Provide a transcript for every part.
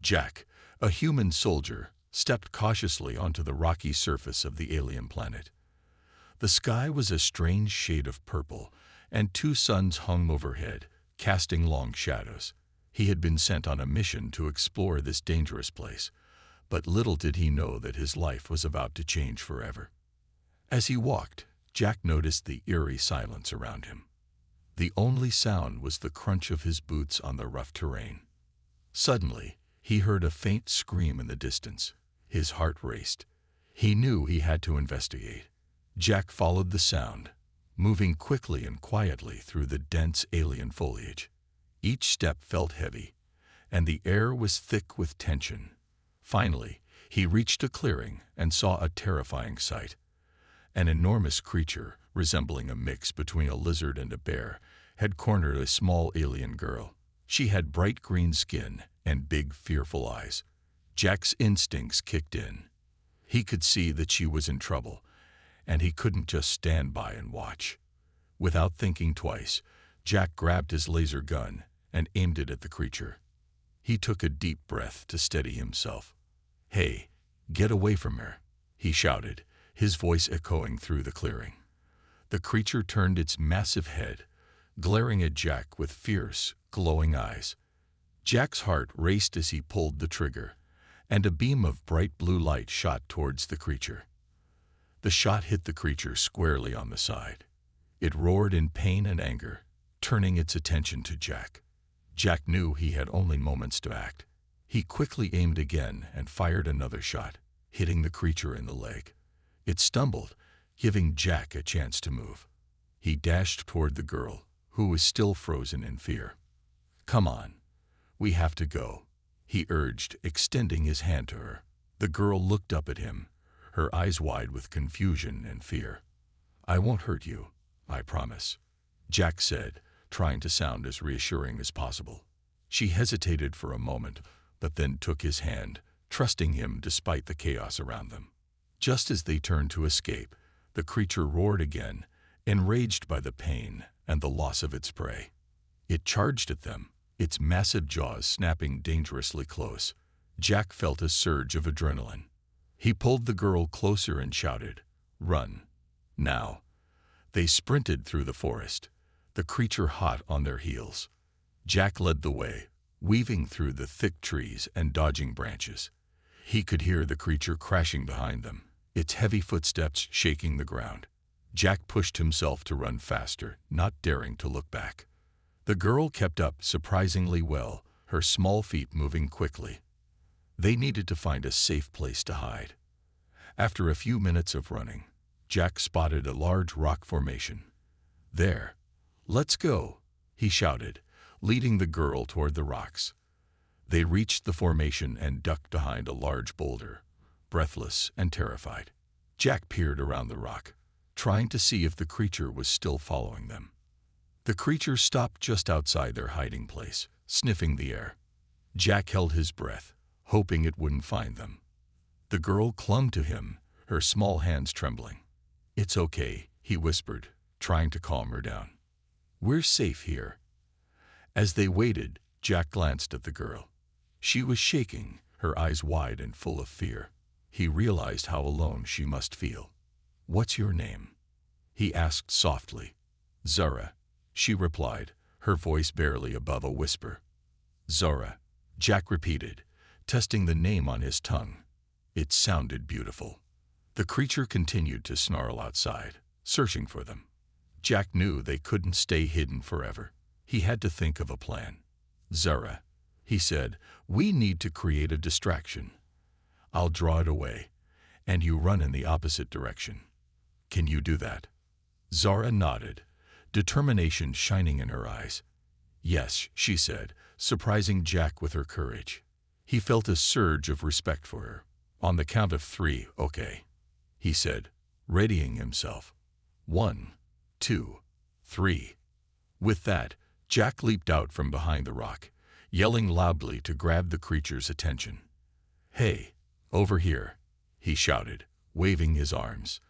Jack, a human soldier, stepped cautiously onto the rocky surface of the alien planet. The sky was a strange shade of purple, and two suns hung overhead, casting long shadows. He had been sent on a mission to explore this dangerous place, but little did he know that his life was about to change forever. As he walked, Jack noticed the eerie silence around him. The only sound was the crunch of his boots on the rough terrain. Suddenly, he heard a faint scream in the distance. His heart raced. He knew he had to investigate. Jack followed the sound, moving quickly and quietly through the dense alien foliage. Each step felt heavy, and the air was thick with tension. Finally, he reached a clearing and saw a terrifying sight. An enormous creature, resembling a mix between a lizard and a bear, had cornered a small alien girl. She had bright green skin and big, fearful eyes. Jack's instincts kicked in. He could see that she was in trouble, and he couldn't just stand by and watch. Without thinking twice, Jack grabbed his laser gun and aimed it at the creature. He took a deep breath to steady himself. "Hey, get away from her," he shouted, his voice echoing through the clearing. The creature turned its massive head, glaring at Jack with fierce, glowing eyes. Jack's heart raced as he pulled the trigger, and a beam of bright blue light shot towards the creature. The shot hit the creature squarely on the side. It roared in pain and anger, turning its attention to Jack. Jack knew he had only moments to act. He quickly aimed again and fired another shot, hitting the creature in the leg. It stumbled, giving Jack a chance to move. He dashed toward the girl, who was still frozen in fear. "Come on, we have to go," he urged, extending his hand to her. The girl looked up at him, her eyes wide with confusion and fear. "I won't hurt you, I promise," Jack said, trying to sound as reassuring as possible. She hesitated for a moment, but then took his hand, trusting him despite the chaos around them. Just as they turned to escape, the creature roared again, enraged by the pain and the loss of its prey. It charged at them, its massive jaws snapping dangerously close. Jack felt a surge of adrenaline. He pulled the girl closer and shouted, "Run, now." They sprinted through the forest, the creature hot on their heels. Jack led the way, weaving through the thick trees and dodging branches. He could hear the creature crashing behind them, its heavy footsteps shaking the ground. Jack pushed himself to run faster, not daring to look back. The girl kept up surprisingly well, her small feet moving quickly. They needed to find a safe place to hide. After a few minutes of running, Jack spotted a large rock formation. "There, let's go," he shouted, leading the girl toward the rocks. They reached the formation and ducked behind a large boulder, breathless and terrified. Jack peered around the rock, trying to see if the creature was still following them. The creature stopped just outside their hiding place, sniffing the air. Jack held his breath, hoping it wouldn't find them. The girl clung to him, her small hands trembling. "It's okay," he whispered, trying to calm her down. "We're safe here." As they waited, Jack glanced at the girl. She was shaking, her eyes wide and full of fear. He realized how alone she must feel. "What's your name?" he asked softly. "Zara," she replied, her voice barely above a whisper. "Zara," Jack repeated, testing the name on his tongue. It sounded beautiful. The creature continued to snarl outside, searching for them. Jack knew they couldn't stay hidden forever. He had to think of a plan. "Zara," he said, "we need to create a distraction. I'll draw it away, and you run in the opposite direction. Can you do that?" Zara nodded, determination shining in her eyes. "Yes," she said, surprising Jack with her courage. He felt a surge of respect for her. "On the count of 3, okay," he said, readying himself. 1, 2, 3. With that, Jack leaped out from behind the rock, yelling loudly to grab the creature's attention. "Hey, over here," he shouted, waving his arms.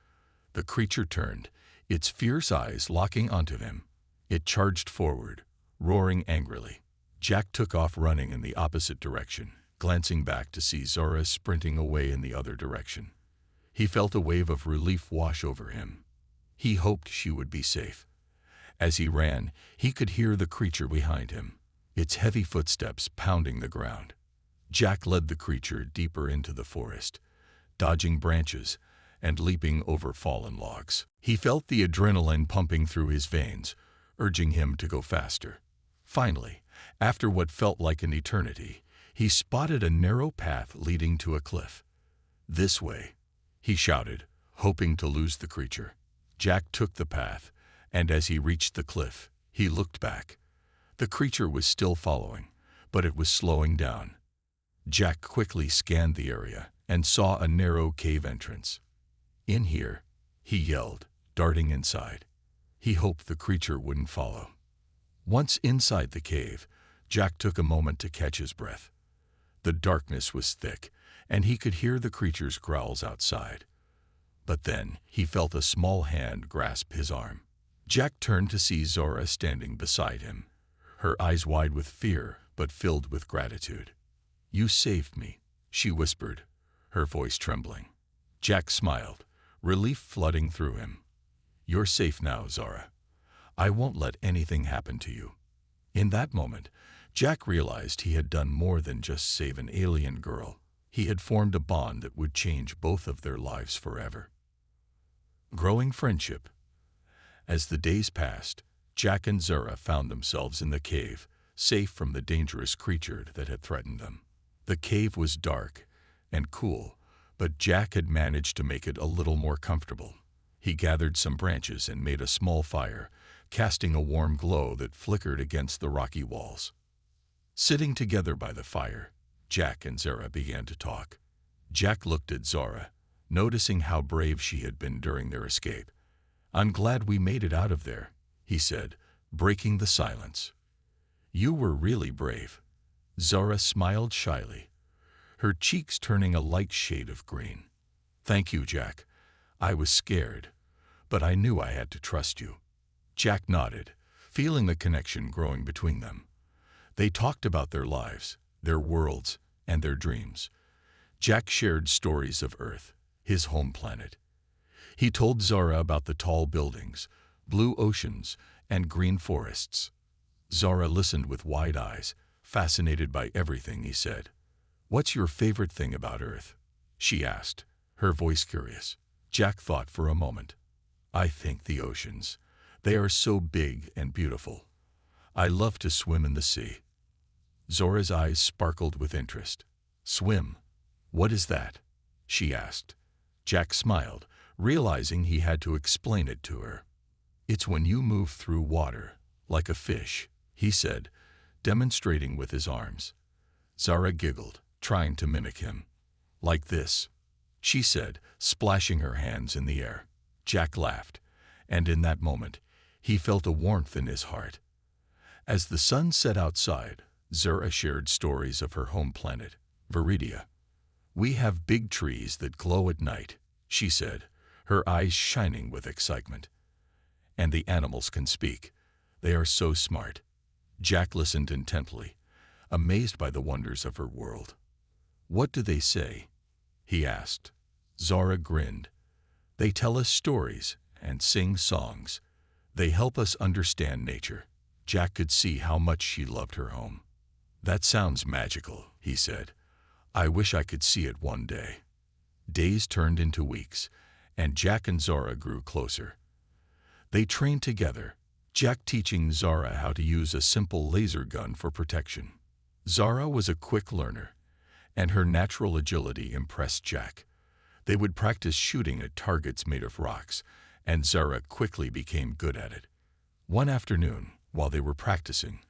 The creature turned, its fierce eyes locking onto him. It charged forward, roaring angrily. Jack took off running in the opposite direction, glancing back to see Zora sprinting away in the other direction. He felt a wave of relief wash over him. He hoped she would be safe. As he ran, he could hear the creature behind him, its heavy footsteps pounding the ground. Jack led the creature deeper into the forest, dodging branches and leaping over fallen logs. He felt the adrenaline pumping through his veins, urging him to go faster. Finally, after what felt like an eternity, he spotted a narrow path leading to a cliff. "This way," he shouted, hoping to lose the creature. Jack took the path, and as he reached the cliff, he looked back. The creature was still following, but it was slowing down. Jack quickly scanned the area and saw a narrow cave entrance. "In here," he yelled, darting inside. He hoped the creature wouldn't follow. Once inside the cave, Jack took a moment to catch his breath. The darkness was thick, and he could hear the creature's growls outside. But then he felt a small hand grasp his arm. Jack turned to see Zora standing beside him, her eyes wide with fear but filled with gratitude. "You saved me," she whispered, her voice trembling. Jack smiled, relief flooding through him. "You're safe now, Zora. I won't let anything happen to you." In that moment, Jack realized he had done more than just save an alien girl. He had formed a bond that would change both of their lives forever. Growing friendship. As the days passed, Jack and Zora found themselves in the cave, safe from the dangerous creature that had threatened them. The cave was dark and cool, but Jack had managed to make it a little more comfortable. He gathered some branches and made a small fire, casting a warm glow that flickered against the rocky walls. Sitting together by the fire, Jack and Zora began to talk. Jack looked at Zora, noticing how brave she had been during their escape. "I'm glad we made it out of there," he said, breaking the silence. "You were really brave." Zora smiled shyly, her cheeks turning a light shade of green. "Thank you, Jack. I was scared, but I knew I had to trust you." Jack nodded, feeling the connection growing between them. They talked about their lives, their worlds, and their dreams. Jack shared stories of Earth, his home planet. He told Zora about the tall buildings, blue oceans, and green forests. Zora listened with wide eyes, fascinated by everything he said. "What's your favorite thing about Earth?" she asked, her voice curious. Jack thought for a moment. "I think the oceans. They are so big and beautiful. I love to swim in the sea." Zora's eyes sparkled with interest. "Swim? What is that?" she asked. Jack smiled, realizing he had to explain it to her. "It's when you move through water, like a fish," he said, demonstrating with his arms. Zora giggled, trying to mimic him. "Like this," she said, splashing her hands in the air. Jack laughed, and in that moment, he felt a warmth in his heart. As the sun set outside, Zora shared stories of her home planet, Viridia. "We have big trees that glow at night," she said, her eyes shining with excitement. "And the animals can speak. They are so smart." Jack listened intently, amazed by the wonders of her world. "What do they say?" he asked. Zora grinned. "They tell us stories and sing songs. They help us understand nature." Jack could see how much she loved her home. "That sounds magical," he said. "I wish I could see it one day." Days turned into weeks, and Jack and Zora grew closer. They trained together, Jack teaching Zora how to use a simple laser gun for protection. Zora was a quick learner, and her natural agility impressed Jack. They would practice shooting at targets made of rocks, and Zora quickly became good at it. One afternoon, while they were practicing,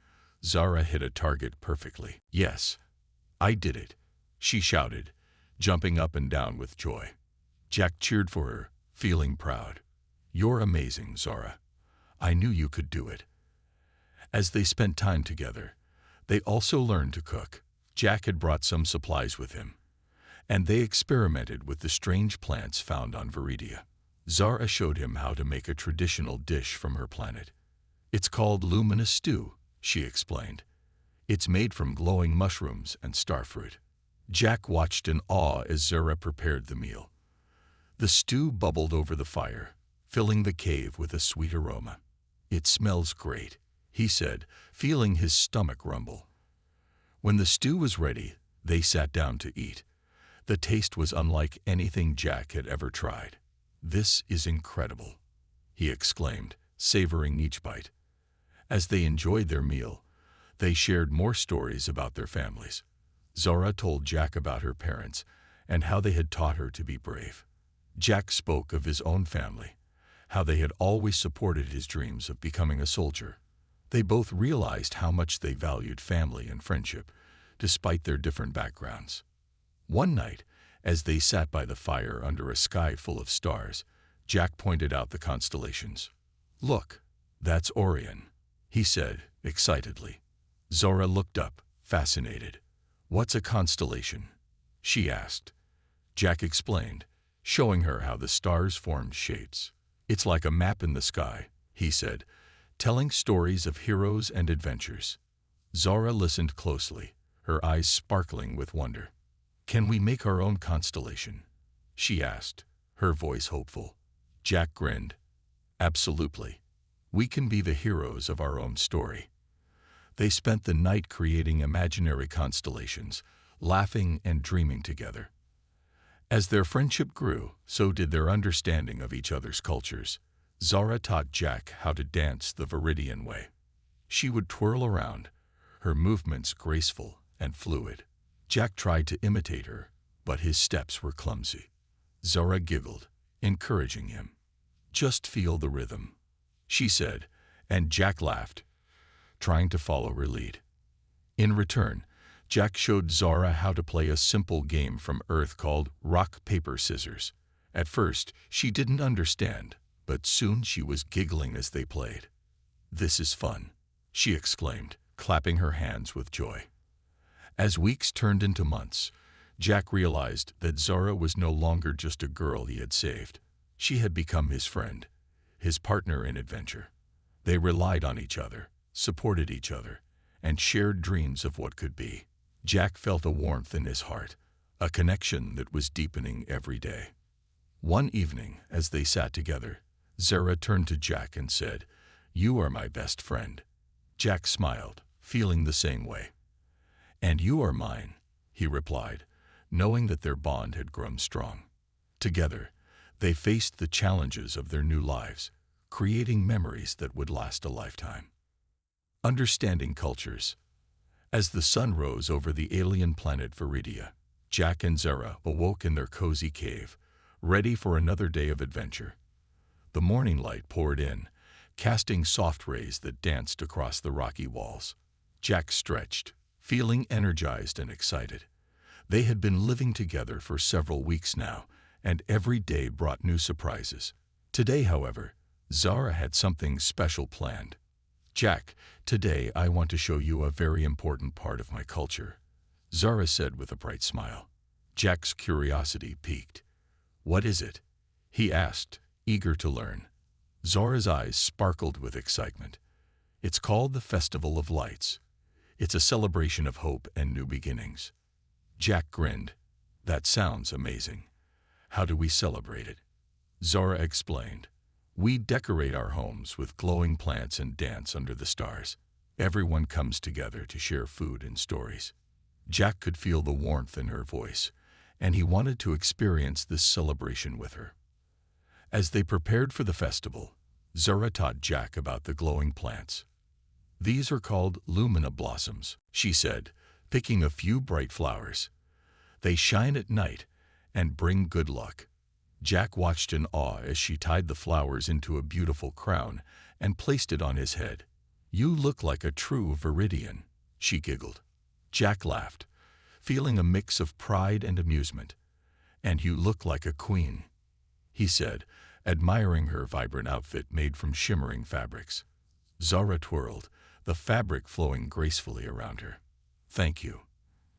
Zora hit a target perfectly. "Yes, I did it," she shouted, jumping up and down with joy. Jack cheered for her, feeling proud. "You're amazing, Zora. I knew you could do it." As they spent time together, they also learned to cook. Jack had brought some supplies with him, and they experimented with the strange plants found on Viridia. Zora showed him how to make a traditional dish from her planet. "It's called luminous stew," she explained. "It's made from glowing mushrooms and starfruit." Jack watched in awe as Zara prepared the meal. The stew bubbled over the fire, filling the cave with a sweet aroma. "It smells great," he said, feeling his stomach rumble. When the stew was ready, they sat down to eat. The taste was unlike anything Jack had ever tried. "This is incredible," he exclaimed, savoring each bite. As they enjoyed their meal, they shared more stories about their families. Zara told Jack about her parents and how they had taught her to be brave. Jack spoke of his own family, how they had always supported his dreams of becoming a soldier. They both realized how much they valued family and friendship, despite their different backgrounds. One night, as they sat by the fire under a sky full of stars, Jack pointed out the constellations. "Look, that's Orion," he said excitedly. Zara looked up, fascinated. "What's a constellation?" she asked. Jack explained, showing her how the stars formed shapes. "It's like a map in the sky," he said, telling stories of heroes and adventures. Zara listened closely, her eyes sparkling with wonder. "Can we make our own constellation?" she asked, her voice hopeful. Jack grinned. "Absolutely. We can be the heroes of our own story." They spent the night creating imaginary constellations, laughing and dreaming together. As their friendship grew, so did their understanding of each other's cultures. Zara taught Jack how to dance the Viridian way. She would twirl around, her movements graceful and fluid. Jack tried to imitate her, but his steps were clumsy. Zara giggled, encouraging him. "Just feel the rhythm," she said, and Jack laughed, trying to follow her lead. In return, Jack showed Zara how to play a simple game from Earth called rock, paper, scissors. At first, she didn't understand, but soon she was giggling as they played. "This is fun," she exclaimed, clapping her hands with joy. As weeks turned into months, Jack realized that Zara was no longer just a girl he had saved. She had become his friend, his partner in adventure. They relied on each other, supported each other, and shared dreams of what could be. Jack felt a warmth in his heart, a connection that was deepening every day. One evening, as they sat together, Zara turned to Jack and said, "You are my best friend." Jack smiled, feeling the same way. "And you are mine," he replied, knowing that their bond had grown strong. Together, they faced the challenges of their new lives, creating memories that would last a lifetime. Understanding cultures. As the sun rose over the alien planet Viridia, Jack and Zara awoke in their cozy cave, ready for another day of adventure. The morning light poured in, casting soft rays that danced across the rocky walls. Jack stretched, feeling energized and excited. They had been living together for several weeks now, and every day brought new surprises. Today, however, Zara had something special planned. "Jack, today I want to show you a very important part of my culture," Zara said with a bright smile. Jack's curiosity piqued. "What is it?" he asked, eager to learn. Zara's eyes sparkled with excitement. "It's called the Festival of Lights. It's a celebration of hope and new beginnings." Jack grinned. "That sounds amazing. How do we celebrate it?" Zara explained. "We decorate our homes with glowing plants and dance under the stars. Everyone comes together to share food and stories." Jack could feel the warmth in her voice, and he wanted to experience this celebration with her. As they prepared for the festival, Zara taught Jack about the glowing plants. "These are called lumina blossoms," she said, picking a few bright flowers. "They shine at night and bring good luck." Jack watched in awe as she tied the flowers into a beautiful crown and placed it on his head. "You look like a true Viridian," she giggled. Jack laughed, feeling a mix of pride and amusement. "And you look like a queen," he said, admiring her vibrant outfit made from shimmering fabrics. Zara twirled, the fabric flowing gracefully around her. "Thank you.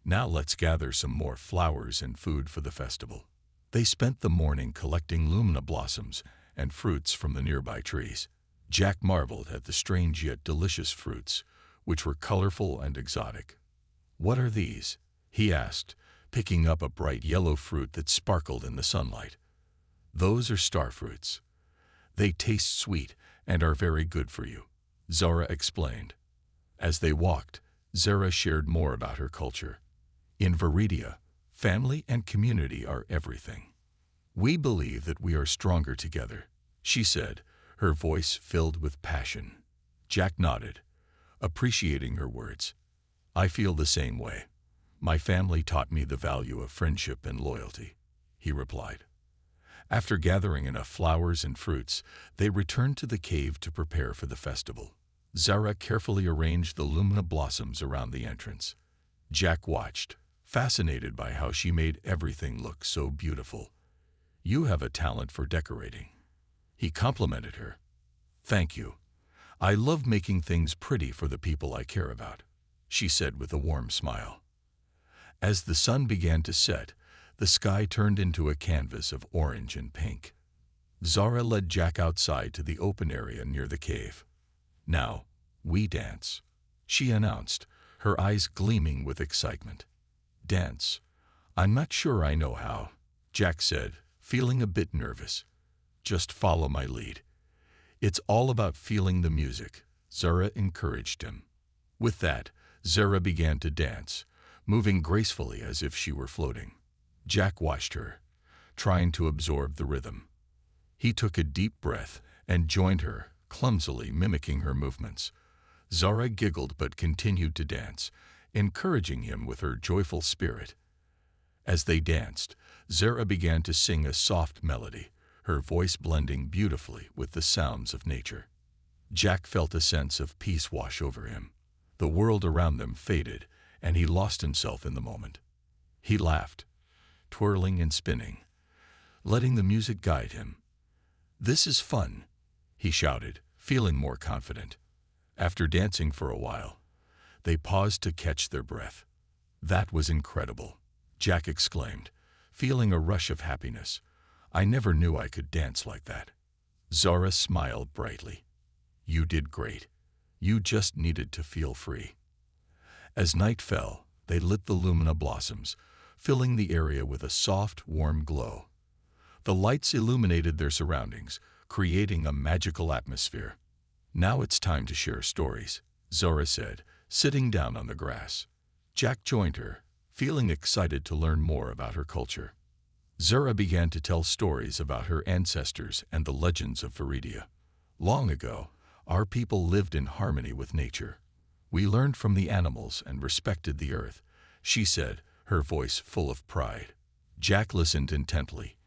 Now let's gather some more flowers and food for the festival." They spent the morning collecting lumina blossoms and fruits from the nearby trees. Jack marveled at the strange yet delicious fruits, which were colorful and exotic. "What are these?" he asked, picking up a bright yellow fruit that sparkled in the sunlight. "Those are star fruits. They taste sweet and are very good for you," Zara explained. As they walked, Zara shared more about her culture. "In Viridia, family and community are everything. We believe that we are stronger together," she said, her voice filled with passion. Jack nodded, appreciating her words. "I feel the same way. My family taught me the value of friendship and loyalty," he replied. After gathering enough flowers and fruits, they returned to the cave to prepare for the festival. Zara carefully arranged the lumina blossoms around the entrance. Jack watched, fascinated by how she made everything look so beautiful. "You have a talent for decorating," he complimented her. "Thank you. I love making things pretty for the people I care about," she said with a warm smile. As the sun began to set, the sky turned into a canvas of orange and pink. Zara led Jack outside to the open area near the cave. "Now, we dance," she announced, her eyes gleaming with excitement. "Dance? I'm not sure I know how," Jack said, feeling a bit nervous. "Just follow my lead. It's all about feeling the music," Zara encouraged him. With that, Zara began to dance, moving gracefully as if she were floating. Jack watched her, trying to absorb the rhythm. He took a deep breath and joined her, clumsily mimicking her movements. Zara giggled but continued to dance, encouraging him with her joyful spirit. As they danced, Zara began to sing a soft melody, her voice blending beautifully with the sounds of nature. Jack felt a sense of peace wash over him. The world around them faded, and he lost himself in the moment. He laughed, twirling and spinning, letting the music guide him. "This is fun," he shouted, feeling more confident. After dancing for a while, they paused to catch their breath. "That was incredible," Jack exclaimed, feeling a rush of happiness. "I never knew I could dance like that." Zara smiled brightly. "You did great. You just needed to feel free." As night fell, they lit the lumina blossoms, filling the area with a soft, warm glow. The lights illuminated their surroundings, creating a magical atmosphere. "Now it's time to share stories," Zara said, sitting down on the grass. Jack joined her, feeling excited to learn more about her culture. Zara began to tell stories about her ancestors and the legends of Viridia. "Long ago, our people lived in harmony with nature. We learned from the animals and respected the earth," she said, her voice full of pride. Jack listened intently,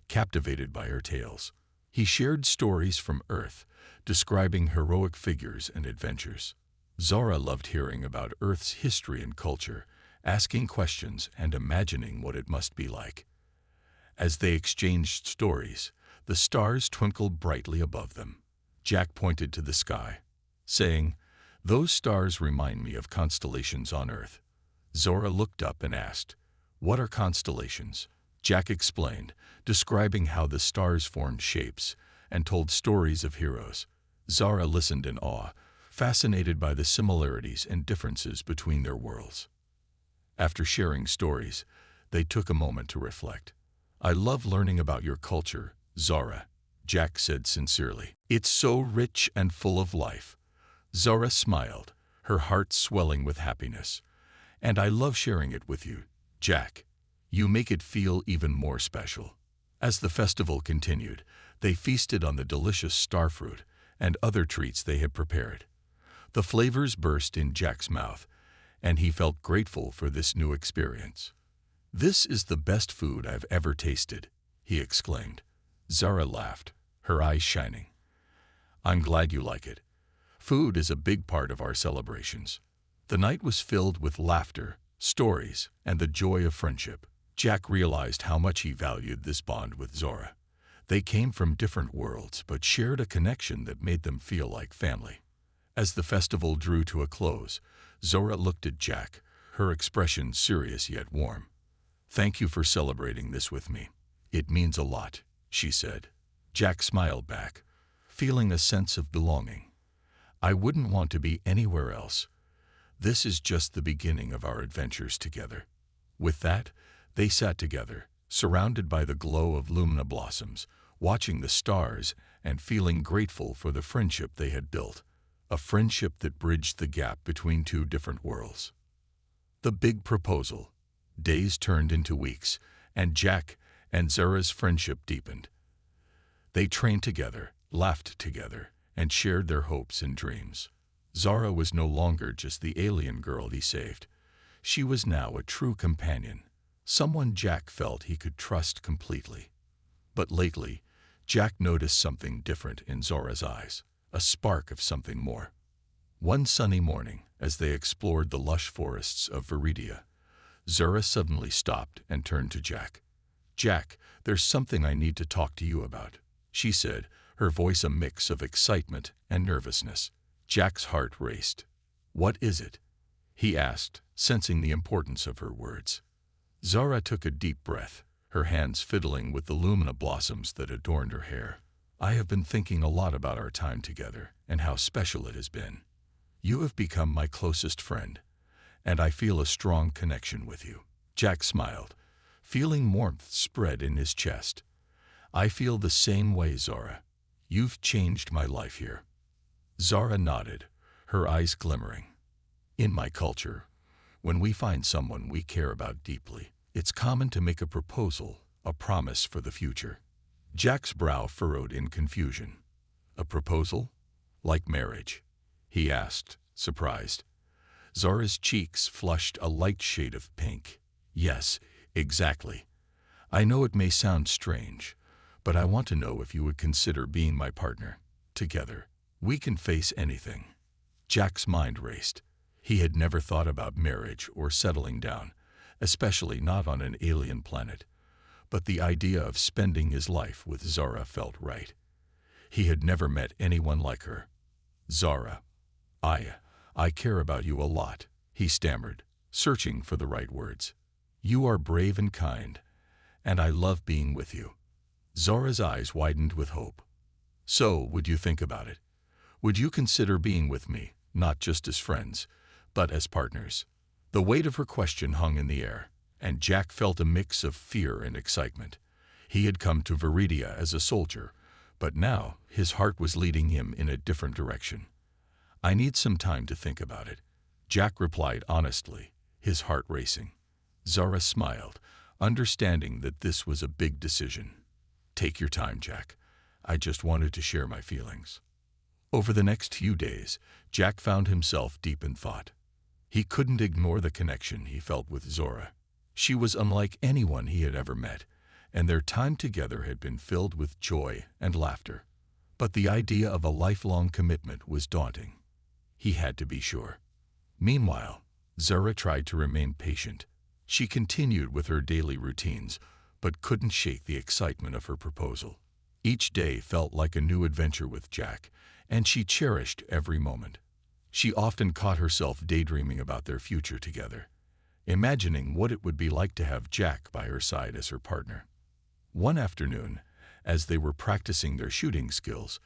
captivated by her tales. He shared stories from Earth, describing heroic figures and adventures. Zara loved hearing about Earth's history and culture, asking questions and imagining what it must be like. As they exchanged stories, the stars twinkled brightly above them. Jack pointed to the sky, saying, "Those stars remind me of constellations on Earth." Zora looked up and asked, "What are constellations?" Jack explained, describing how the stars formed shapes and told stories of heroes. Zara listened in awe, fascinated by the similarities and differences between their worlds. After sharing stories, they took a moment to reflect. "I love learning about your culture, Zara," Jack said sincerely. "It's so rich and full of life." Zara smiled, her heart swelling with happiness. "And I love sharing it with you, Jack. You make it feel even more special." As the festival continued, they feasted on the delicious starfruit and other treats they had prepared. The flavors burst in Jack's mouth, and he felt grateful for this new experience. "This is the best food I've ever tasted," he exclaimed. Zara laughed, her eyes shining. "I'm glad you like it. Food is a big part of our celebrations." The night was filled with laughter, stories, and the joy of friendship. Jack realized how much he valued this bond with Zora. They came from different worlds but shared a connection that made them feel like family. As the festival drew to a close, Zora looked at Jack, her expression serious yet warm. "Thank you for celebrating this with me. It means a lot," she said. Jack smiled back, feeling a sense of belonging. "I wouldn't want to be anywhere else. This is just the beginning of our adventures together." With that, They sat together, surrounded by the glow of lumina blossoms, watching the stars and feeling grateful for the friendship they had built, a friendship that bridged the gap between two different worlds. The big proposal. Days turned into weeks, and Jack and Zara's friendship deepened. They trained together, laughed together, and shared their hopes and dreams. Zara was no longer just the alien girl he saved. She was now a true companion, someone Jack felt he could trust completely. But lately, Jack noticed something different in Zora's eyes, a spark of something more. One sunny morning, as they explored the lush forests of Viridia, Zora suddenly stopped and turned to Jack. "Jack, there's something I need to talk to you about," she said, her voice a mix of excitement and nervousness. Jack's heart raced. "What is it?" he asked, sensing the importance of her words. Zara took a deep breath, her hands fiddling with the lumina blossoms that adorned her hair. "I have been thinking a lot about our time together and how special it has been. You have become my closest friend, and I feel a strong connection with you." Jack smiled, feeling warmth spread in his chest. "I feel the same way, Zara. You've changed my life here." Zara nodded, her eyes glimmering. "In my culture, when we find someone we care about deeply, it's common to make a proposal, a promise for the future." Jack's brow furrowed in confusion. "A proposal? Like marriage?" he asked, surprised. Zara's cheeks flushed a light shade of pink. "Yes, exactly. I know it may sound strange, but I want to know if you would consider being my partner. Together, we can face anything." Jack's mind raced. He had never thought about marriage or settling down, especially not on an alien planet. But the idea of spending his life with Zara felt right. He had never met anyone like her. "Zara, I care about you a lot," he stammered, searching for the right words. "You are brave and kind, and I love being with you." Zara's eyes widened with hope. "So, would you think about it? Would you consider being with me, not just as friends, but as partners?" The weight of her question hung in the air, and Jack felt a mix of fear and excitement. He had come to Viridia as a soldier, but now his heart was leading him in a different direction. "I need some time to think about it," Jack replied honestly, his heart racing. Zara smiled, understanding that this was a big decision. "Take your time, Jack. I just wanted to share my feelings." Over the next few days, Jack found himself deep in thought. He couldn't ignore the connection he felt with Zora. She was unlike anyone he had ever met, and their time together had been filled with joy and laughter. But the idea of a lifelong commitment was daunting. He had to be sure. Meanwhile, Zara tried to remain patient. She continued with her daily routines, but couldn't shake the excitement of her proposal. Each day felt like a new adventure with Jack, and she cherished every moment. She often caught herself daydreaming about their future together, imagining what it would be like to have Jack by her side as her partner. One afternoon, as they were practicing their shooting skills,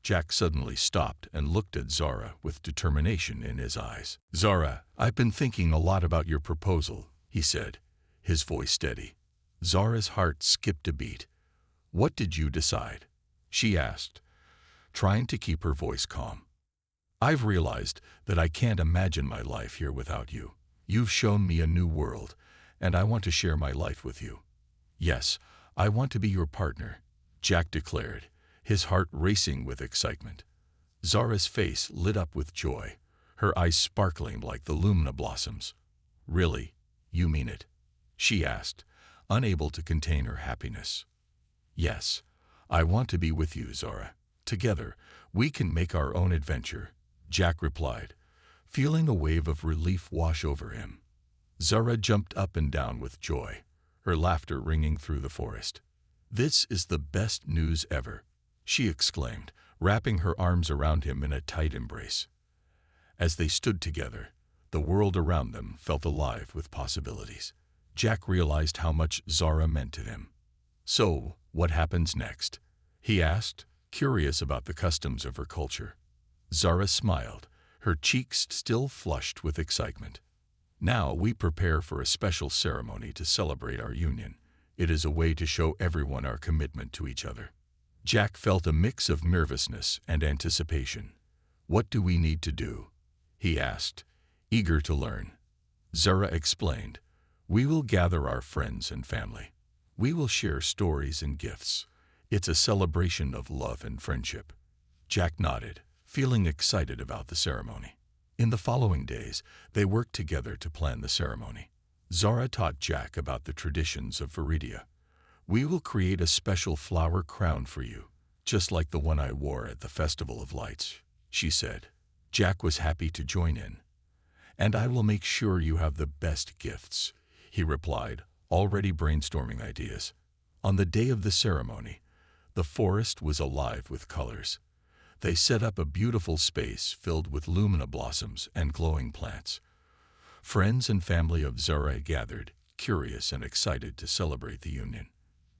Jack suddenly stopped and looked at Zara with determination in his eyes. "Zara, I've been thinking a lot about your proposal," he said, his voice steady. Zara's heart skipped a beat. "What did you decide?" she asked, trying to keep her voice calm. "I've realized that I can't imagine my life here without you. You've shown me a new world, and I want to share my life with you." "Yes, I want to be your partner," Jack declared, his heart racing with excitement. Zara's face lit up with joy, her eyes sparkling like the lumina blossoms. "Really, you mean it?" she asked, unable to contain her happiness. "Yes, I want to be with you, Zara. Together, we can make our own adventure," Jack replied, feeling a wave of relief wash over him. Zara jumped up and down with joy, her laughter ringing through the forest. "This is the best news ever," she exclaimed, wrapping her arms around him in a tight embrace. As they stood together, the world around them felt alive with possibilities. Jack realized how much Zara meant to him. "So, what happens next?" he asked, curious about the customs of her culture. Zara smiled, her cheeks still flushed with excitement. Now we prepare for a special ceremony to celebrate our union. It is a way to show everyone our commitment to each other. Jack felt a mix of nervousness and anticipation. What do we need to do? He asked, eager to learn. Zara explained, we will gather our friends and family. We will share stories and gifts. It's a celebration of love and friendship. Jack nodded, feeling excited about the ceremony. In the following days, they worked together to plan the ceremony. Zara taught Jack about the traditions of Viridia. We will create a special flower crown for you, just like the one I wore at the Festival of Lights, she said. Jack was happy to join in. And I will make sure you have the best gifts, he replied, already brainstorming ideas. On the day of the ceremony, the forest was alive with colors. They set up a beautiful space filled with lumina blossoms and glowing plants. Friends and family of Zara gathered, curious and excited to celebrate the union.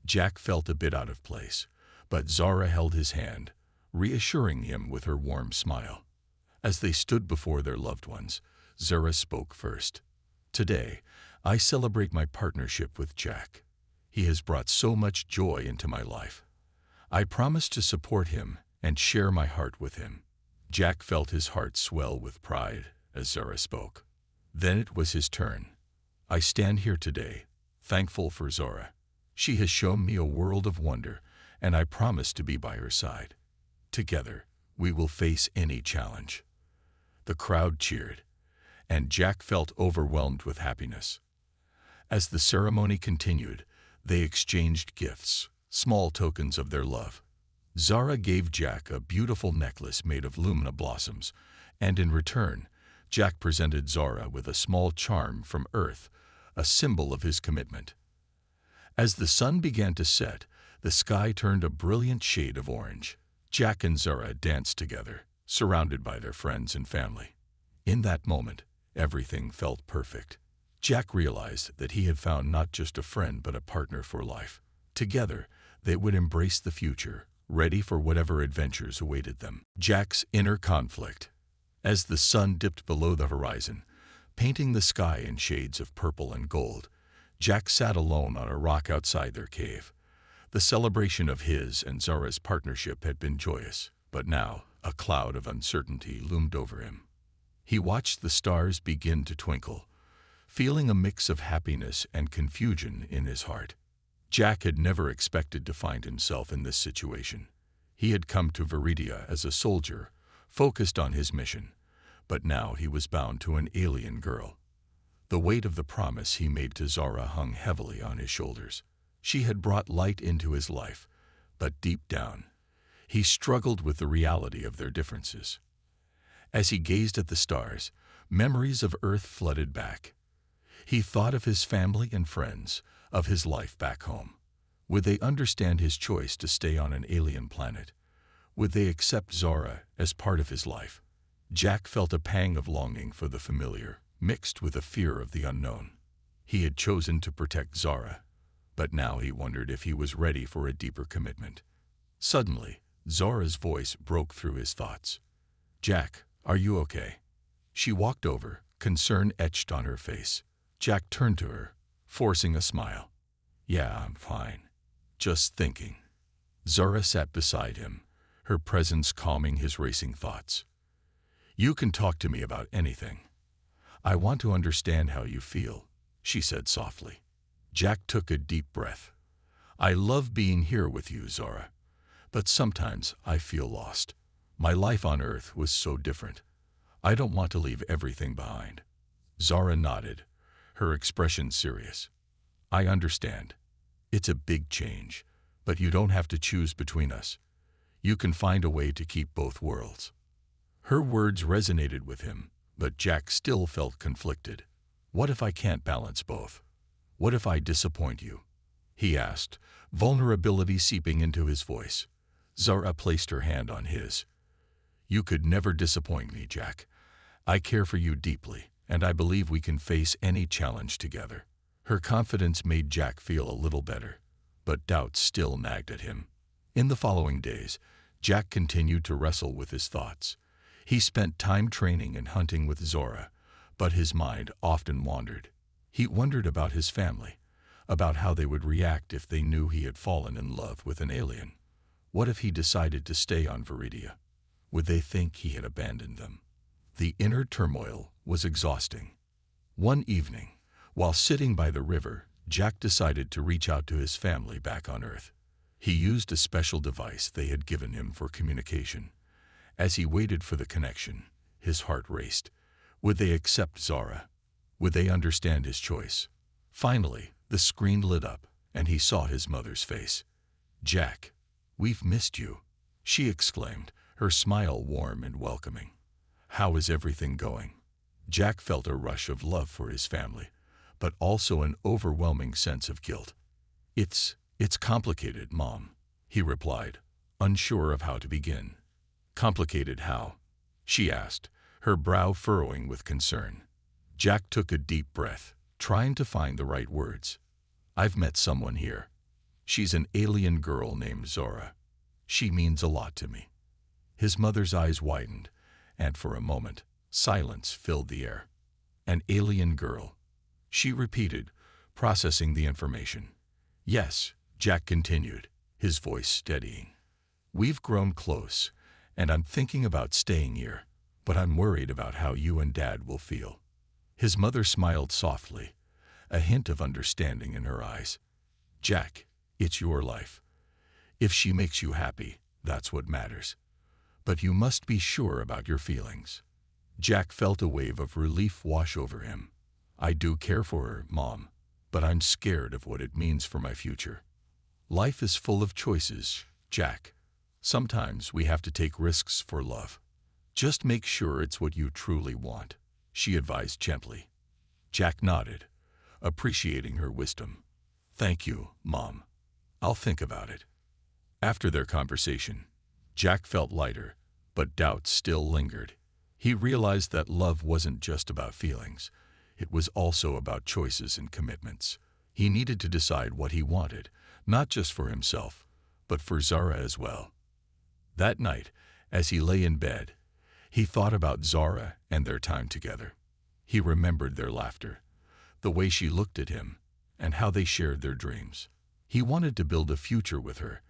Jack felt a bit out of place, but Zara held his hand, reassuring him with her warm smile. As they stood before their loved ones, Zara spoke first. Today, I celebrate my partnership with Jack. He has brought so much joy into my life. I promise to support him and share my heart with him. Jack felt his heart swell with pride as Zara spoke. Then it was his turn. I stand here today, thankful for Zara. She has shown me a world of wonder, and I promise to be by her side. Together, we will face any challenge. The crowd cheered, and Jack felt overwhelmed with happiness. As the ceremony continued, they exchanged gifts, small tokens of their love. Zara gave Jack a beautiful necklace made of lumina blossoms, and in return, Jack presented Zara with a small charm from Earth, a symbol of his commitment. As the sun began to set, the sky turned a brilliant shade of orange. Jack and Zara danced together, surrounded by their friends and family. In that moment, everything felt perfect. Jack realized that he had found not just a friend but a partner for life. Together, they would embrace the future, ready for whatever adventures awaited them. Jack's inner conflict. As the sun dipped below the horizon, painting the sky in shades of purple and gold, Jack sat alone on a rock outside their cave. The celebration of his and Zara's partnership had been joyous, but now a cloud of uncertainty loomed over him. He watched the stars begin to twinkle, feeling a mix of happiness and confusion in his heart. Jack had never expected to find himself in this situation. He had come to Viridia as a soldier, focused on his mission, but now he was bound to an alien girl. The weight of the promise he made to Zara hung heavily on his shoulders. She had brought light into his life, but deep down, he struggled with the reality of their differences. As he gazed at the stars, memories of Earth flooded back. He thought of his family and friends, of his life back home. Would they understand his choice to stay on an alien planet? Would they accept Zara as part of his life? Jack felt a pang of longing for the familiar, mixed with a fear of the unknown. He had chosen to protect Zara, but now he wondered if he was ready for a deeper commitment. Suddenly, Zara's voice broke through his thoughts. "Jack, are you okay?" She walked over, concern etched on her face. Jack turned to her, forcing a smile. "Yeah, I'm fine. Just thinking." Zara sat beside him, her presence calming his racing thoughts. "You can talk to me about anything. I want to understand how you feel," she said softly. Jack took a deep breath. "I love being here with you, Zara, but sometimes I feel lost. My life on Earth was so different. I don't want to leave everything behind." Zara nodded, her expression serious. "I understand. It's a big change, but you don't have to choose between us. You can find a way to keep both worlds." Her words resonated with him, but Jack still felt conflicted. "What if I can't balance both? What if I disappoint you?" he asked, vulnerability seeping into his voice. Zara placed her hand on his. "You could never disappoint me, Jack. I care for you deeply, and I believe we can face any challenge together." Her confidence made Jack feel a little better, but doubts still nagged at him. In the following days, Jack continued to wrestle with his thoughts. He spent time training and hunting with Zara, but his mind often wandered. He wondered about his family, about how they would react if they knew he had fallen in love with an alien. What if he decided to stay on Viridia? Would they think he had abandoned them? The inner turmoil was exhausting. One evening, while sitting by the river, Jack decided to reach out to his family back on Earth. He used a special device they had given him for communication. As he waited for the connection, his heart raced. Would they accept Zara? Would they understand his choice? Finally, the screen lit up, and he saw his mother's face. "Jack, we've missed you," she exclaimed, her smile warm and welcoming. "How is everything going?" Jack felt a rush of love for his family, but also an overwhelming sense of guilt. It's complicated, Mom," he replied, unsure of how to begin. "Complicated how?" she asked, her brow furrowing with concern. Jack took a deep breath, trying to find the right words. "I've met someone here. She's an alien girl named Zora. She means a lot to me." His mother's eyes widened, and for a moment, silence filled the air. "An alien girl," she repeated, processing the information. "Yes," Jack continued, his voice steadying. "We've grown close, and I'm thinking about staying here, but I'm worried about how you and Dad will feel." His mother smiled softly, a hint of understanding in her eyes. "Jack, it's your life. If she makes you happy, that's what matters. But you must be sure about your feelings." Jack felt a wave of relief wash over him. "I do care for her, Mom, but I'm scared of what it means for my future." "Life is full of choices, Jack. Sometimes we have to take risks for love. Just make sure it's what you truly want," she advised gently. Jack nodded, appreciating her wisdom. "Thank you, Mom. I'll think about it." After their conversation, Jack felt lighter, but doubt still lingered. He realized that love wasn't just about feelings. It was also about choices and commitments. He needed to decide what he wanted, not just for himself, but for Zara as well. That night, as he lay in bed, he thought about Zara and their time together. He remembered their laughter, the way she looked at him, and how they shared their dreams. He wanted to build a future with her,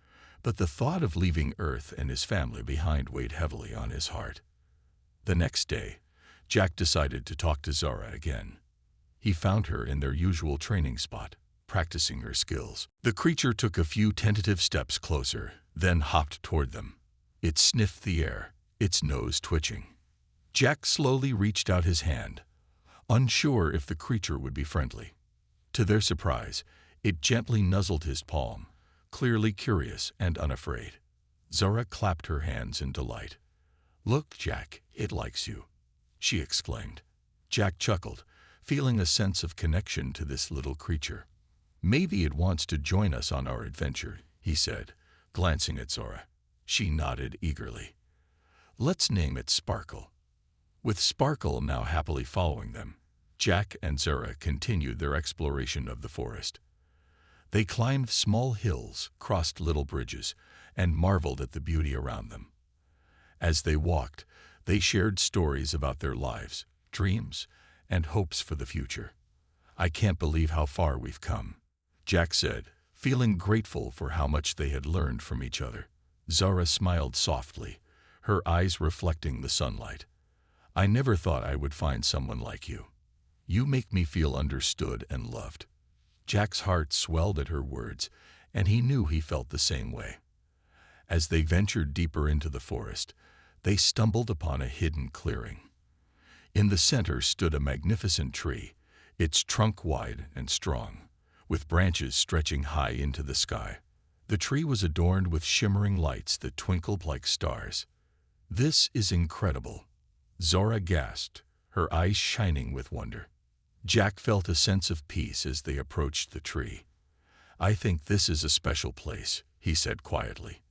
but the thought of leaving Earth and his family behind weighed heavily on his heart. The next day, Jack decided to talk to Zara again. He found her in their usual training spot, practicing her skills. The creature took a few tentative steps closer, then hopped toward them. It sniffed the air, its nose twitching. Jack slowly reached out his hand, unsure if the creature would be friendly. To their surprise, it gently nuzzled his palm, clearly curious and unafraid. Zara clapped her hands in delight. "Look, Jack, it likes you," she exclaimed. Jack chuckled, feeling a sense of connection to this little creature. "Maybe it wants to join us on our adventure," he said, glancing at Zara. She nodded eagerly. "Let's name it Sparkle." With Sparkle now happily following them, Jack and Zara continued their exploration of the forest. They climbed small hills, crossed little bridges, and marveled at the beauty around them. As they walked, they shared stories about their lives, dreams, and hopes for the future. "I can't believe how far we've come," Jack said, feeling grateful for how much they had learned from each other. Zara smiled softly, her eyes reflecting the sunlight. "I never thought I would find someone like you. You make me feel understood and loved." Jack's heart swelled at her words, and he knew he felt the same way. As they ventured deeper into the forest, they stumbled upon a hidden clearing. In the center stood a magnificent tree, its trunk wide and strong, with branches stretching high into the sky. The tree was adorned with shimmering lights that twinkled like stars. "This is incredible," Zora gasped, her eyes shining with wonder. Jack felt a sense of peace as they approached the tree. "I think this is a special place," he said quietly.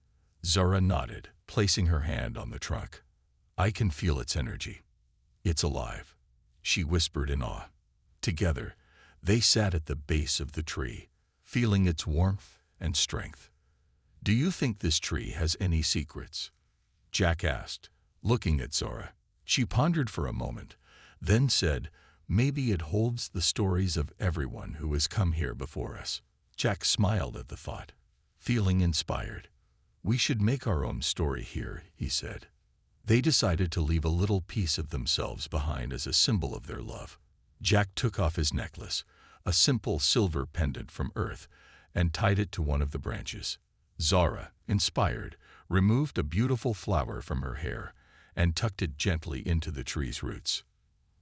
Zora nodded, placing her hand on the trunk. "I can feel its energy. It's alive," she whispered in awe. Together, they sat at the base of the tree, feeling its warmth and strength. "Do you think this tree has any secrets?" Jack asked, looking at Zora. She pondered for a moment, then said, Maybe it holds the stories of everyone who has come here before us. Jack smiled at the thought, feeling inspired. We should make our own story here, he said. They decided to leave a little piece of themselves behind as a symbol of their love. Jack took off his necklace, a simple silver pendant from Earth, and tied it to one of the branches. Zara, inspired, removed a beautiful flower from her hair and tucked it gently into the tree's roots.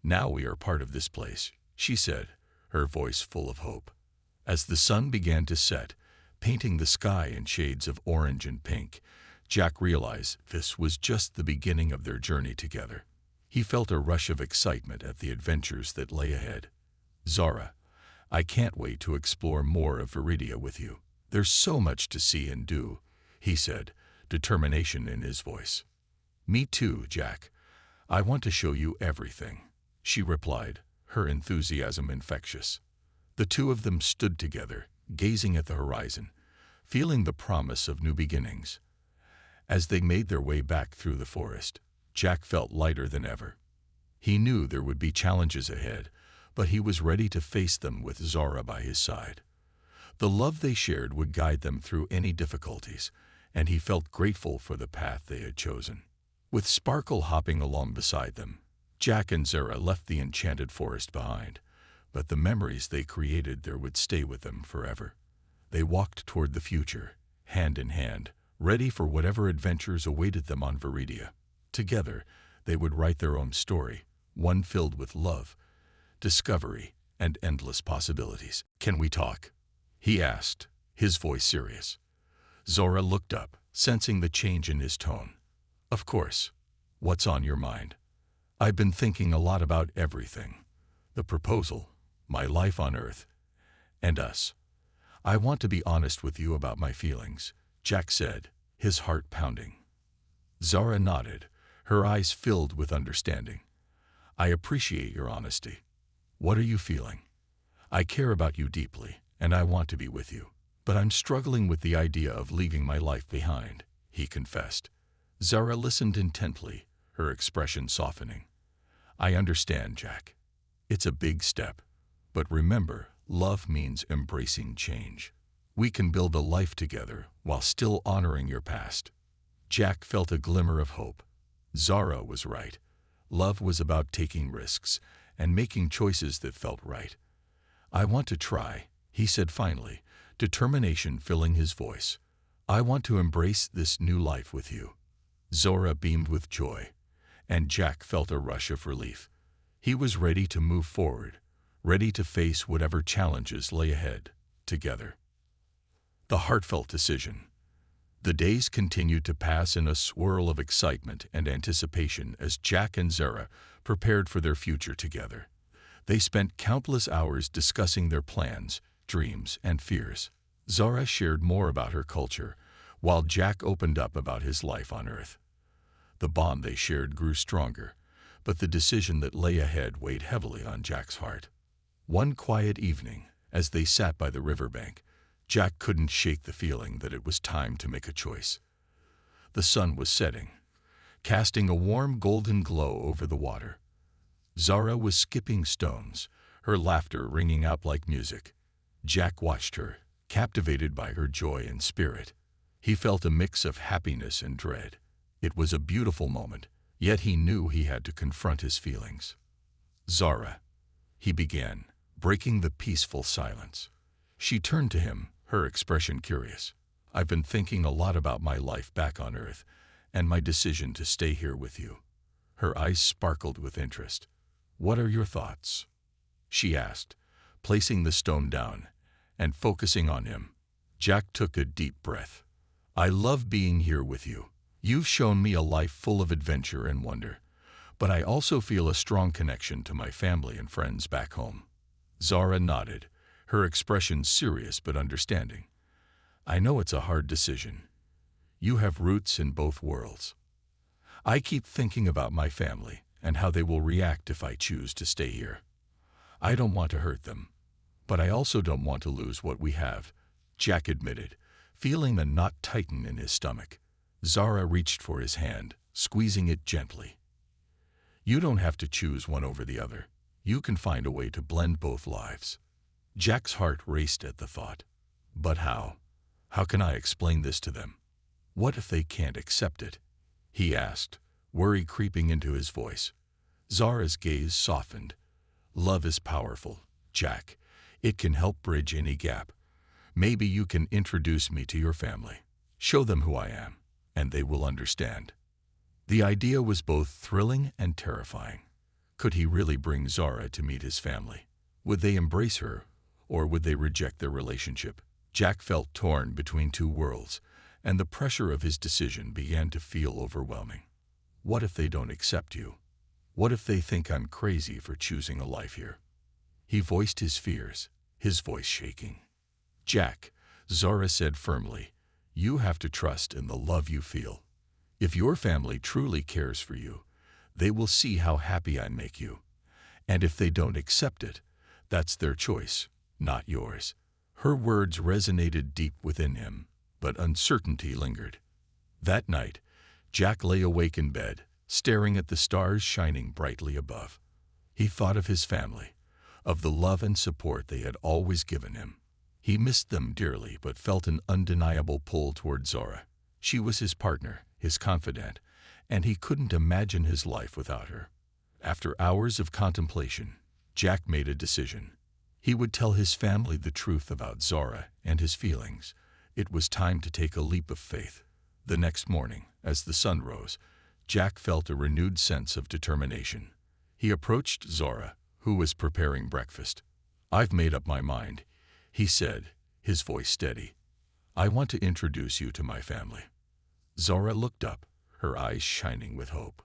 Now we are part of this place, she said, her voice full of hope. As the sun began to set, painting the sky in shades of orange and pink, Jack realized this was just the beginning of their journey together. He felt a rush of excitement at the adventures that lay ahead. Zara, I can't wait to explore more of Viridia with you. There's so much to see and do, he said, determination in his voice. Me too, Jack. I want to show you everything, she replied, her enthusiasm infectious. The two of them stood together, gazing at the horizon, feeling the promise of new beginnings. As they made their way back through the forest, Jack felt lighter than ever. He knew there would be challenges ahead, but he was ready to face them with Zara by his side. The love they shared would guide them through any difficulties, and he felt grateful for the path they had chosen. With Sparkle hopping along beside them, Jack and Zara left the enchanted forest behind, but the memories they created there would stay with them forever. They walked toward the future, hand in hand, ready for whatever adventures awaited them on Viridia. Together, they would write their own story, one filled with love, discovery, and endless possibilities. Can we talk? He asked, his voice serious. Zora looked up, sensing the change in his tone. Of course. What's on your mind? I've been thinking a lot about everything. The proposal, my life on Earth, and us. I want to be honest with you about my feelings, Jack said, his heart pounding. Zara nodded, her eyes filled with understanding. I appreciate your honesty. What are you feeling? I care about you deeply, and I want to be with you. But I'm struggling with the idea of leaving my life behind, he confessed. Zara listened intently, her expression softening. I understand, Jack. It's a big step. But remember, love means embracing change. We can build a life together while still honoring your past. Jack felt a glimmer of hope. Zara was right. Love was about taking risks and making choices that felt right. I want to try, he said finally, determination filling his voice. I want to embrace this new life with you. Zora beamed with joy, and Jack felt a rush of relief. He was ready to move forward, ready to face whatever challenges lay ahead, together. The heartfelt decision. The days continued to pass in a swirl of excitement and anticipation as Jack and Zara prepared for their future together. They spent countless hours discussing their plans, dreams, and fears. Zara shared more about her culture, while Jack opened up about his life on Earth. The bond they shared grew stronger, but the decision that lay ahead weighed heavily on Jack's heart. One quiet evening, as they sat by the riverbank, Jack couldn't shake the feeling that it was time to make a choice. The sun was setting, casting a warm golden glow over the water. Zara was skipping stones, her laughter ringing out like music. Jack watched her, captivated by her joy and spirit. He felt a mix of happiness and dread. It was a beautiful moment, yet he knew he had to confront his feelings. Zara, he began, breaking the peaceful silence. She turned to him, her expression curious. I've been thinking a lot about my life back on Earth and my decision to stay here with you. Her eyes sparkled with interest. What are your thoughts? She asked, placing the stone down and focusing on him. Jack took a deep breath. I love being here with you. You've shown me a life full of adventure and wonder, but I also feel a strong connection to my family and friends back home. Zara nodded, her expression serious but understanding. I know it's a hard decision. You have roots in both worlds. I keep thinking about my family and how they will react if I choose to stay here. I don't want to hurt them, but I also don't want to lose what we have, Jack admitted, feeling a knot tighten in his stomach. Zara reached for his hand, squeezing it gently. You don't have to choose one over the other. You can find a way to blend both lives. Jack's heart raced at the thought. But how? How can I explain this to them? What if they can't accept it? He asked, worry creeping into his voice. Zara's gaze softened. Love is powerful, Jack. It can help bridge any gap. Maybe you can introduce me to your family. Show them who I am, and they will understand. The idea was both thrilling and terrifying. Could he really bring Zara to meet his family? Would they embrace her, or would they reject their relationship? Jack felt torn between two worlds, and the pressure of his decision began to feel overwhelming. What if they don't accept you? What if they think I'm crazy for choosing a life here? He voiced his fears, his voice shaking. Jack, Zara said firmly, you have to trust in the love you feel. If your family truly cares for you, they will see how happy I make you. And if they don't accept it, that's their choice, not yours. Her words resonated deep within him, but uncertainty lingered. That night, Jack lay awake in bed, staring at the stars shining brightly above. He thought of his family, of the love and support they had always given him. He missed them dearly, but felt an undeniable pull toward Zara. She was his partner, his confidant, and he couldn't imagine his life without her. After hours of contemplation, Jack made a decision. He would tell his family the truth about Zara and his feelings. It was time to take a leap of faith. The next morning, as the sun rose, Jack felt a renewed sense of determination. He approached Zara, who was preparing breakfast. I've made up my mind, he said, his voice steady. I want to introduce you to my family. Zara looked up, her eyes shining with hope.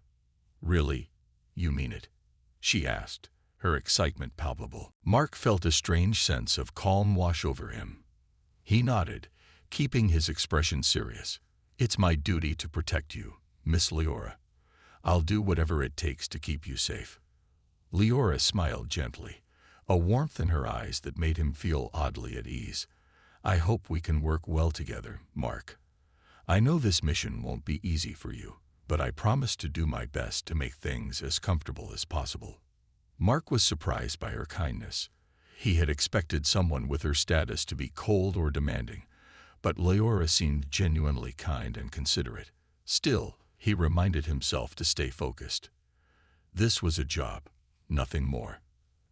Really? You mean it? She asked, her excitement palpable. Mark felt a strange sense of calm wash over him. He nodded, keeping his expression serious. It's my duty to protect you, Miss Leora. I'll do whatever it takes to keep you safe. Leora smiled gently, a warmth in her eyes that made him feel oddly at ease. I hope we can work well together, Mark. I know this mission won't be easy for you, but I promise to do my best to make things as comfortable as possible. Mark was surprised by her kindness. He had expected someone with her status to be cold or demanding, but Leora seemed genuinely kind and considerate. Still, he reminded himself to stay focused. This was a job, nothing more.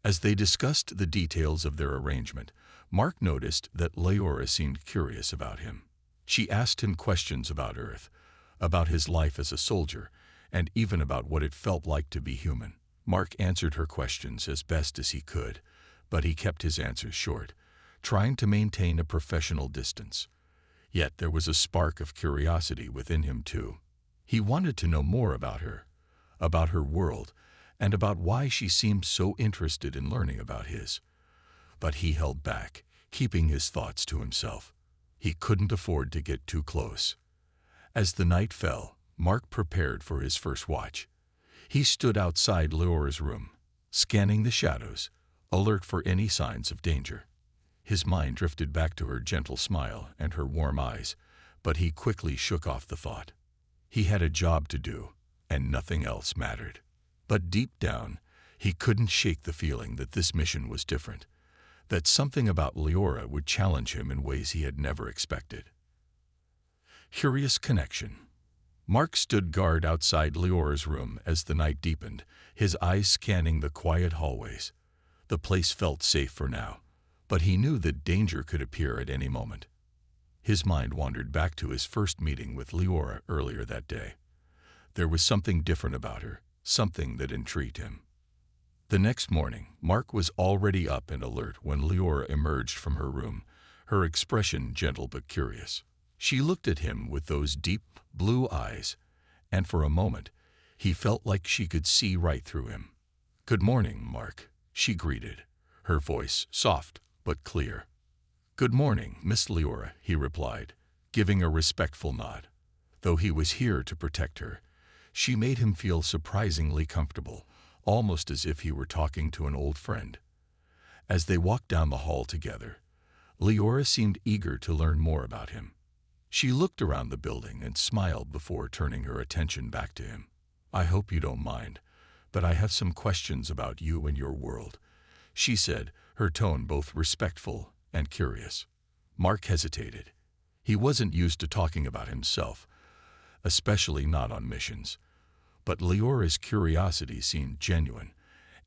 As they discussed the details of their arrangement, Mark noticed that Leora seemed curious about him. She asked him questions about Earth, about his life as a soldier, and even about what it felt like to be human. Mark answered her questions as best as he could, but he kept his answers short, trying to maintain a professional distance. Yet there was a spark of curiosity within him too. He wanted to know more about her world, and about why she seemed so interested in learning about his. But he held back, keeping his thoughts to himself. He couldn't afford to get too close. As the night fell, Mark prepared for his first watch. He stood outside Leora's room, scanning the shadows, alert for any signs of danger. His mind drifted back to her gentle smile and her warm eyes, but he quickly shook off the thought. He had a job to do, and nothing else mattered. But deep down, he couldn't shake the feeling that this mission was different, that something about Leora would challenge him in ways he had never expected. Curious connection. Mark stood guard outside Leora's room as the night deepened, his eyes scanning the quiet hallways. The place felt safe for now, but he knew that danger could appear at any moment. His mind wandered back to his first meeting with Leora earlier that day. There was something different about her, something that intrigued him. The next morning, Mark was already up and alert when Leora emerged from her room, her expression gentle but curious. She looked at him with those deep, blue eyes, and for a moment, he felt like she could see right through him. "Good morning, Mark," she greeted, her voice soft but clear. "Good morning, Miss Leora," he replied, giving a respectful nod. Though he was here to protect her, she made him feel surprisingly comfortable, almost as if he were talking to an old friend. As they walked down the hall together, Leora seemed eager to learn more about him. She looked around the building and smiled before turning her attention back to him. "I hope you don't mind, but I have some questions about you and your world," she said, her tone both respectful and curious. Mark hesitated. He wasn't used to talking about himself, especially not on missions. But Leora's curiosity seemed genuine,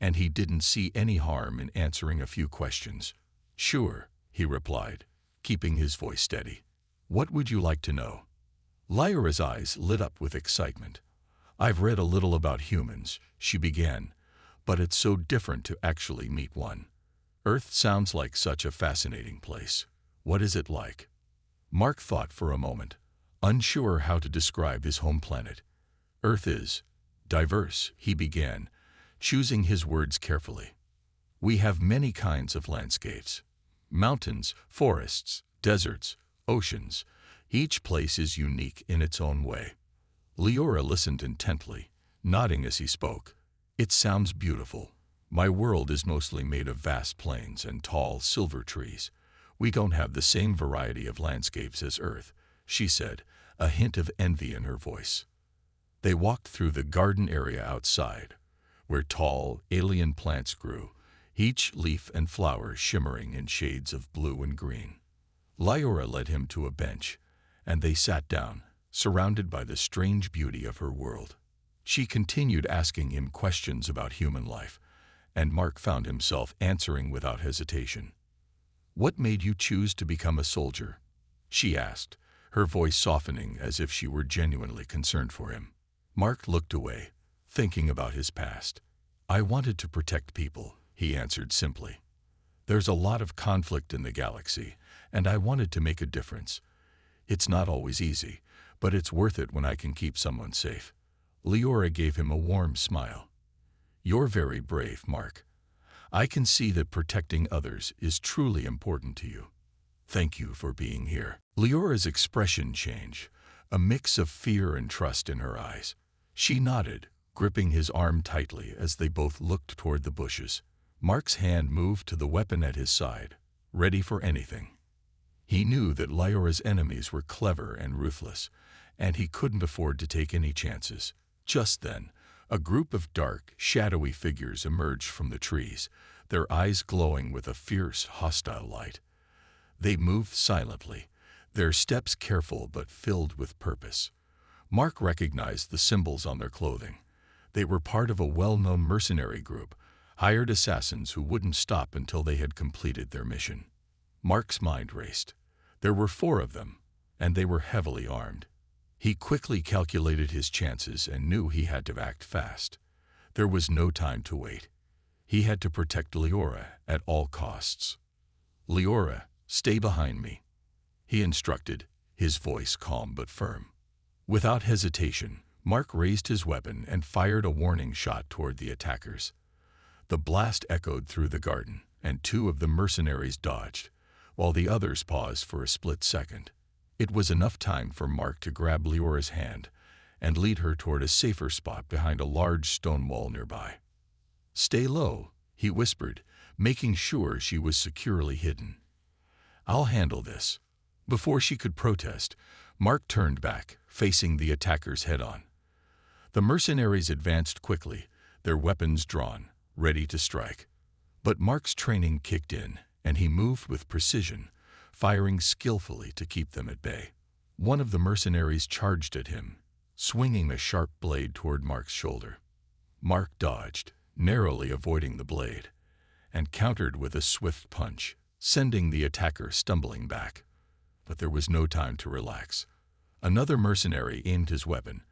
and he didn't see any harm in answering a few questions. "Sure," he replied, keeping his voice steady. "What would you like to know?" Lyra's eyes lit up with excitement. "I've read a little about humans," she began, "but it's so different to actually meet one. Earth sounds like such a fascinating place. What is it like?" Mark thought for a moment, unsure how to describe his home planet. "Earth is diverse," he began, choosing his words carefully. "We have many kinds of landscapes. Mountains, forests, deserts, oceans. Each place is unique in its own way." Leora listened intently, nodding as he spoke. "It sounds beautiful. My world is mostly made of vast plains and tall silver trees. We don't have the same variety of landscapes as Earth," she said, a hint of envy in her voice. They walked through the garden area outside, where tall, alien plants grew, each leaf and flower shimmering in shades of blue and green. Lyra led him to a bench, and they sat down, surrounded by the strange beauty of her world. She continued asking him questions about human life, and Mark found himself answering without hesitation. "What made you choose to become a soldier?" she asked, her voice softening as if she were genuinely concerned for him. Mark looked away, thinking about his past. "I wanted to protect people," he answered simply. "There's a lot of conflict in the galaxy, and I wanted to make a difference. It's not always easy, but it's worth it when I can keep someone safe." Leora gave him a warm smile. "You're very brave, Mark. I can see that protecting others is truly important to you. Thank you for being here." Leora's expression changed, a mix of fear and trust in her eyes. She nodded, gripping his arm tightly as they both looked toward the bushes. Mark's hand moved to the weapon at his side, ready for anything. He knew that Lyra's enemies were clever and ruthless, and he couldn't afford to take any chances. Just then, a group of dark, shadowy figures emerged from the trees, their eyes glowing with a fierce, hostile light. They moved silently, their steps careful but filled with purpose. Mark recognized the symbols on their clothing. They were part of a well-known mercenary group, hired assassins who wouldn't stop until they had completed their mission. Mark's mind raced. There were 4 of them, and they were heavily armed. He quickly calculated his chances and knew he had to act fast. There was no time to wait. He had to protect Leora at all costs. "Leora, stay behind me," he instructed, his voice calm but firm. Without hesitation, Mark raised his weapon and fired a warning shot toward the attackers. The blast echoed through the garden, and 2 of the mercenaries dodged, while the others paused for a split second. It was enough time for Mark to grab Leora's hand and lead her toward a safer spot behind a large stone wall nearby. "Stay low," he whispered, making sure she was securely hidden. "I'll handle this." Before she could protest, Mark turned back, facing the attackers head-on. The mercenaries advanced quickly, their weapons drawn, ready to strike. But Mark's training kicked in, and he moved with precision, firing skillfully to keep them at bay. One of the mercenaries charged at him, swinging a sharp blade toward Mark's shoulder. Mark dodged, narrowly avoiding the blade, and countered with a swift punch, sending the attacker stumbling back. But there was no time to relax. Another mercenary aimed his weapon,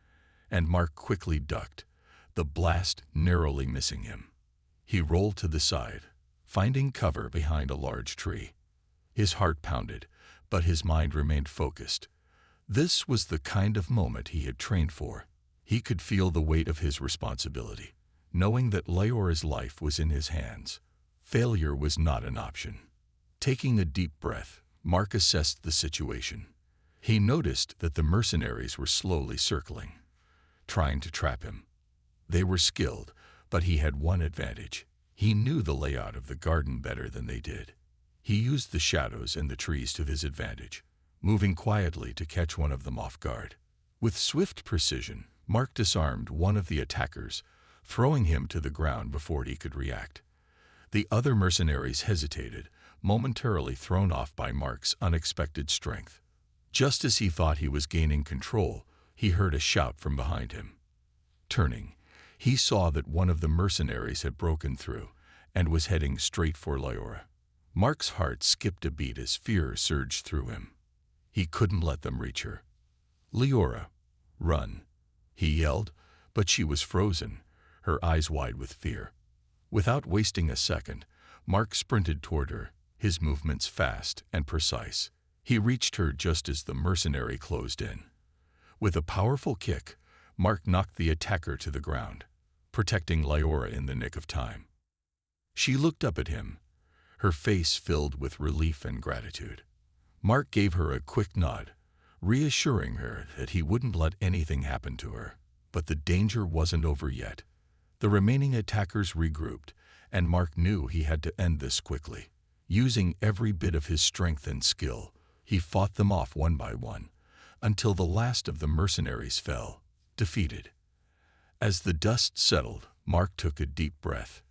and Mark quickly ducked, the blast narrowly missing him. He rolled to the side, finding cover behind a large tree. His heart pounded, but his mind remained focused. This was the kind of moment he had trained for. He could feel the weight of his responsibility, knowing that Leora's life was in his hands. Failure was not an option. Taking a deep breath, Mark assessed the situation. He noticed that the mercenaries were slowly circling, trying to trap him. They were skilled, but he had one advantage. He knew the layout of the garden better than they did. He used the shadows and the trees to his advantage, moving quietly to catch one of them off guard. With swift precision, Mark disarmed one of the attackers, throwing him to the ground before he could react. The other mercenaries hesitated, momentarily thrown off by Mark's unexpected strength. Just as he thought he was gaining control, he heard a shout from behind him. Turning, he saw that one of the mercenaries had broken through and was heading straight for Leora. Mark's heart skipped a beat as fear surged through him. He couldn't let them reach her. "Leora, run," he yelled, but she was frozen, her eyes wide with fear. Without wasting a second, Mark sprinted toward her, his movements fast and precise. He reached her just as the mercenary closed in. With a powerful kick, Mark knocked the attacker to the ground, protecting Leora in the nick of time. She looked up at him, her face filled with relief and gratitude. Mark gave her a quick nod, reassuring her that he wouldn't let anything happen to her. But the danger wasn't over yet. The remaining attackers regrouped, and Mark knew he had to end this quickly. Using every bit of his strength and skill, he fought them off one by one, until the last of the mercenaries fell, defeated. As the dust settled, Mark took a deep breath,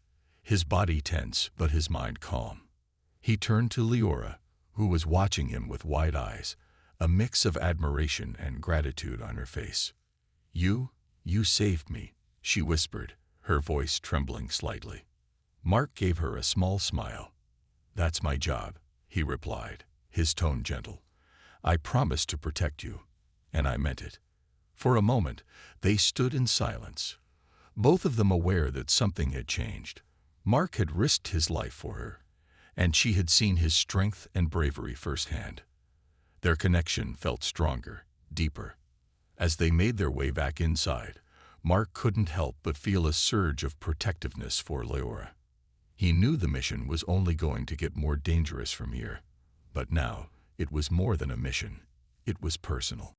his body tense but his mind calm. He turned to Leora, who was watching him with wide eyes, a mix of admiration and gratitude on her face. You saved me," she whispered, her voice trembling slightly. Mark gave her a small smile. "That's my job," he replied, his tone gentle. "I promised to protect you, and I meant it." For a moment, they stood in silence, both of them aware that something had changed. Mark had risked his life for her, and she had seen his strength and bravery firsthand. Their connection felt stronger, deeper. As they made their way back inside, Mark couldn't help but feel a surge of protectiveness for Leora. He knew the mission was only going to get more dangerous from here, but now it was more than a mission. It was personal.